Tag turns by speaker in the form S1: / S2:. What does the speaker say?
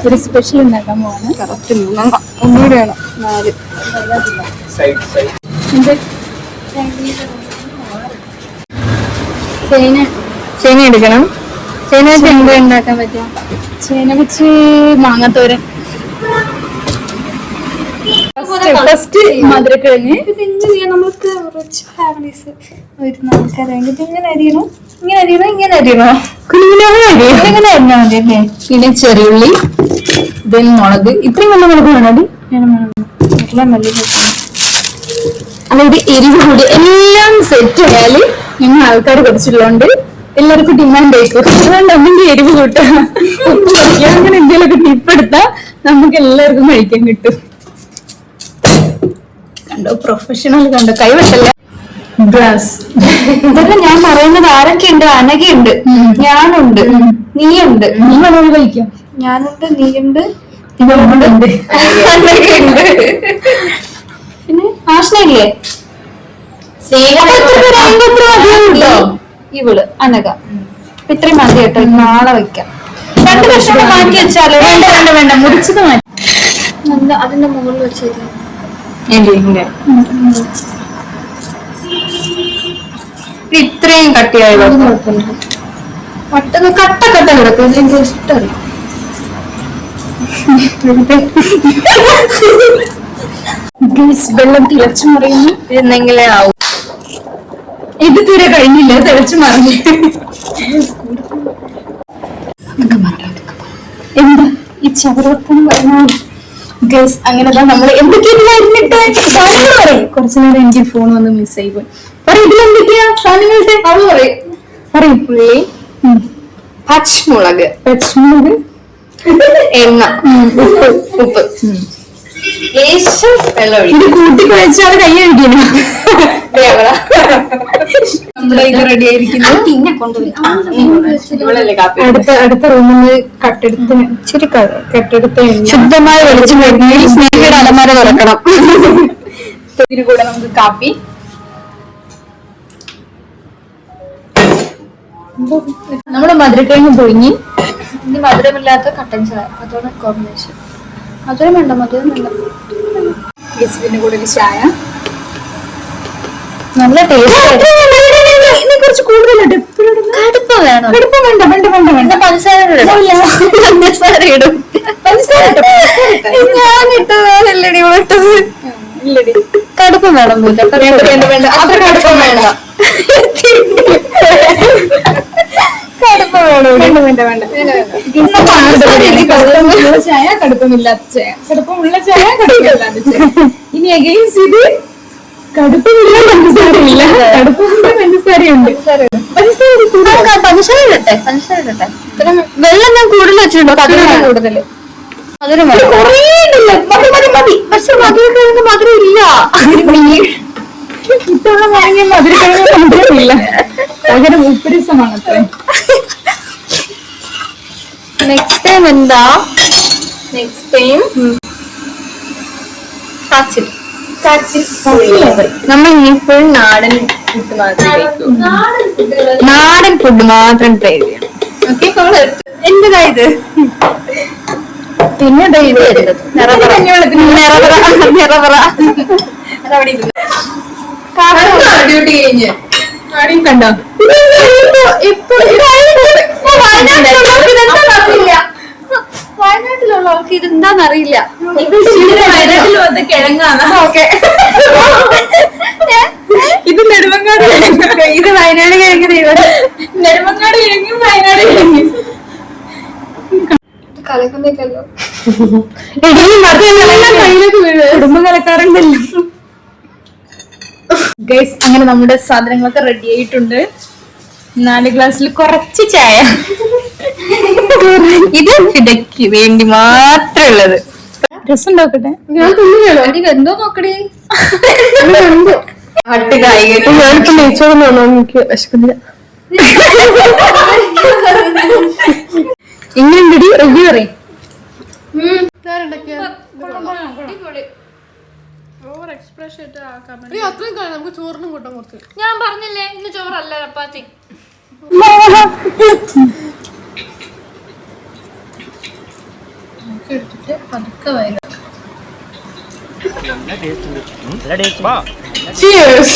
S1: ഒരു സ്പെഷ്യൽ ഉണ്ടാക്കാൻ പോവാണ്.
S2: കറക്റ്റ് ഒന്നുകൂടെ വേണം 4 ചേന എടുക്കണം. ചേന വെച്ച് എന്ത് ഉണ്ടാക്കാൻ പറ്റും?
S1: ചേന വെച്ച് മാങ്ങാത്തോരൻ, ഫസ്റ്റ് മധുരക്കിഴങ്ങ്.
S2: നമ്മൾക്ക് റിച്ച് ഫാമിലീസ് വരുന്ന ആൾക്കാരാണെങ്കിൽ ഇങ്ങനെ അരിയണോ, ഇങ്ങനെ അരിയണോ, ഇങ്ങനെ അരിയണോ, ഇങ്ങനെ അരിഞ്ഞാൽ മതി അല്ലേ?
S1: പിന്നെ ചെറിയുള്ളി, ദെൻ മുളക്. ഇത്രയും നല്ല മുളക് വേണോ? അതായത് എരിവ് കൂടി എല്ലാം സെറ്റ് ആയാല് ഞങ്ങൾ ആൾക്കാർ കുറച്ചുള്ളതുകൊണ്ട് എല്ലാവർക്കും ഡിമാൻഡ് ആയിരിക്കും. അതുകൊണ്ട് ഒന്നെങ്കിൽ എരിവ് കൂട്ടുക, ഉപ്പ് കഴിക്കുക, അങ്ങനെ എന്തെങ്കിലുമൊക്കെ ടിപ്പ് എടുത്താൽ നമുക്ക് എല്ലാവർക്കും കഴിക്കാൻ കിട്ടും. കണ്ടോ, പ്രൊഫഷണൽ കണ്ടോ, കൈവട്ടല്ല ഗ്ലാസ്.
S2: ഇതൊക്കെ ഞാൻ പറയുന്നത് ആരൊക്കെയുണ്ട്? അനഘയുണ്ട്, ഞാനുണ്ട്, നീയുണ്ട്.
S1: നീ വേണമെങ്കിൽ കഴിക്കാം.
S2: ഞാനുണ്ട്, നീയുണ്ട്,
S1: ഇവളുണ്ട്,
S2: അനഘയുണ്ട്, പിന്നെ ആഷ്നയില്ലേ, ഇവള് അനഘ. ഇത്രയും മതി കേട്ടോ. നാളെ വെക്കാം. 2 കഷ്ണം മാറ്റി വെച്ചാലോ?
S1: വേണ്ട വേണ്ട വേണ്ട, മുറിച്ചത് മാറ്റി.
S2: അതിന്റെ മുകളിൽ വെച്ചേക്കാം.
S1: ഇത്രയും കട്ടിയായോ?
S2: പെട്ടെന്ന് കട്ട കിടക്കും. എനിക്ക് ഇഷ്ടമല്ല.
S1: വെള്ളം തിളച്ചു മറിയുന്നു
S2: എന്നെങ്കിലേ ആവും.
S1: ഇത് തീരെ കഴിഞ്ഞില്ല, തിളച്ചു മറിഞ്ഞു. എന്താ ഈ ചവറൊപ്പം പറഞ്ഞാൽ ഗൈസ്? അങ്ങനെതാ നമ്മൾ എന്തൊക്കെയാ കുറച്ചു നേരം എനിക്ക് ഫോൺ വന്ന് മിസ്സായി പോയി. പറയും ഇതിലെന്തൊക്കെയാ സാധനങ്ങളുടെ അവള് പറയും.
S2: ഉള്ളി, പച്ചമുളക്, എണ്ണ, ഉപ്പ്, ലേശം വെള്ളം.
S1: ഇത് കൂട്ടി കുഴച്ചാൽ കൈ കഴിക്കണം. നമ്മുടെ ഇത് റെഡി ആയിരിക്കുന്നു. അടുത്ത റൂമിൽ നിന്ന് കട്ടെടുത്ത് ശുദ്ധമായ വെളിച്ചം വരുന്നെങ്കിൽ സ്നേഹിയുടെ അലമാര തുറക്കണം. ഇതിന് കൂടെ നമുക്ക് കാപ്പി. നമ്മുടെ മധുരക്കിഴങ്ങ് പൊഴിഞ്ഞ്.
S2: ഇനി മധുരമില്ലാത്ത കട്ടൻ ചായ, അതാണ് കോമ്പിനേഷൻ. മധുരം വേണ്ട, മധുരം വേണ്ട.
S1: ഇതിന്റെ കൂടെ ഒരു ചായ.
S2: നല്ല ടേസ്റ്റ്.
S1: കുറച്ച് കൂടുതലുണ്ട്.
S2: കടുപ്പം വേണം.
S1: കടുപ്പം വേണ്ട വേണ്ട വേണ്ട വേണ്ട.
S2: പഞ്ചസാര ഇടും. ഞാനിട്ടതല്ലടി ഇട്ടത്.
S1: ഇല്ലടി,
S2: കടുപ്പം വേണം.
S1: വേണ്ട വേണ്ട, അത്ര കടുപ്പം വേണ്ട.
S2: കടുപ്പം വേണം.
S1: വേണ്ട വേണ്ട വേണ്ട. കടുപ്പമുള്ള ചായ, കടുപ്പമില്ലാത്ത ചായ, കടുപ്പമുള്ള ചായ, കടുപ്പമില്ലാത്ത ചായ. ഇനി അഗെയിൻസ്റ്റ് ഇത് കടുപ്പമില്ല, പഞ്ചസാരയില്ല, കടുപ്പമുണ്ട്, പഞ്ചസാരയുണ്ട്.
S2: പഞ്ചസാര ഇടട്ടെ, പഞ്ചസാര ഇടട്ടെ. വെള്ളം ഞാൻ കൂടുതൽ വെച്ചിട്ടുണ്ടോ? കൂടുതൽ മധുരം
S1: കുറേ ഉണ്ടല്ലോ. മതി മതി മതി.
S2: പക്ഷെ മധുരക്കിഴങ്ങ് മധുരം ഇല്ല.
S1: ഇത്തവണ വാങ്ങിയ മധുരക്കിഴങ്ങ് മധുരമില്ല, പകരം ഉപ്പുരസമാണ് അത്ര.
S2: നെക്സ്റ്റ് ടൈം എന്താ?
S1: നെക്സ്റ്റ് ടൈം
S2: കാച്ചിൽ.
S1: നമ്മൾ ഈ ഫുൾ നാടൻ ഫുഡ് മാത്രം കഴിക്കൂ.
S2: നാടൻ ഫുഡ് മാത്രം ട്രൈ ചെയ്യണം.
S1: ഓക്കെ,
S2: എന്റേതായത്.
S1: പിന്നെ ഡ്യൂട്ടി കഴിഞ്ഞ് ആടെയും കണ്ടോ?
S2: വയനാട്ടിലുള്ളവർക്ക് ഇതെന്താന്നറിയില്ല.
S1: വയനാട്ടിൽ വന്ന് കിഴങ്ങാണ്. ഓക്കെ, ഇത് നെടുമങ്ങാട് കിഴങ്ങ്,
S2: ഇത് വയനാട് കിഴങ്ങ്.
S1: നെടുമങ്ങാട് കിഴങ്ങും വയനാട് കിഴങ്ങും.
S2: കലക്കുന്നേക്കല്ലോ
S1: കുടുംബം കലക്കാറുണ്ടല്ലോ. ഗൈസ്, അങ്ങനെ നമ്മുടെ സാധനങ്ങളൊക്കെ റെഡി ആയിട്ടുണ്ട്. 4 ഗ്ലാസ്സിൽ കുറച്ച് ചായ.
S2: ഇത് ഇടയ്ക്ക് വേണ്ടി മാത്രമുള്ളത്.
S1: രസം ഉണ്ടാക്കട്ടെ.
S2: ഞാൻ തുള്ളിയാണോ? എന്തോ നോക്കണേ.
S1: നെയ്ച്ചോറൊന്നും എനിക്ക് വിശക്കുന്നില്ല. ഇങ്ങനെ റിവ്യൂ പറയും.
S2: ഞാൻ പറഞ്ഞില്ലേ ഇന്ന് ചോറല്ല ചപ്പാത്തി. എടുത്തിട്ട് പതുക്കെ വരിക.
S1: Cheers.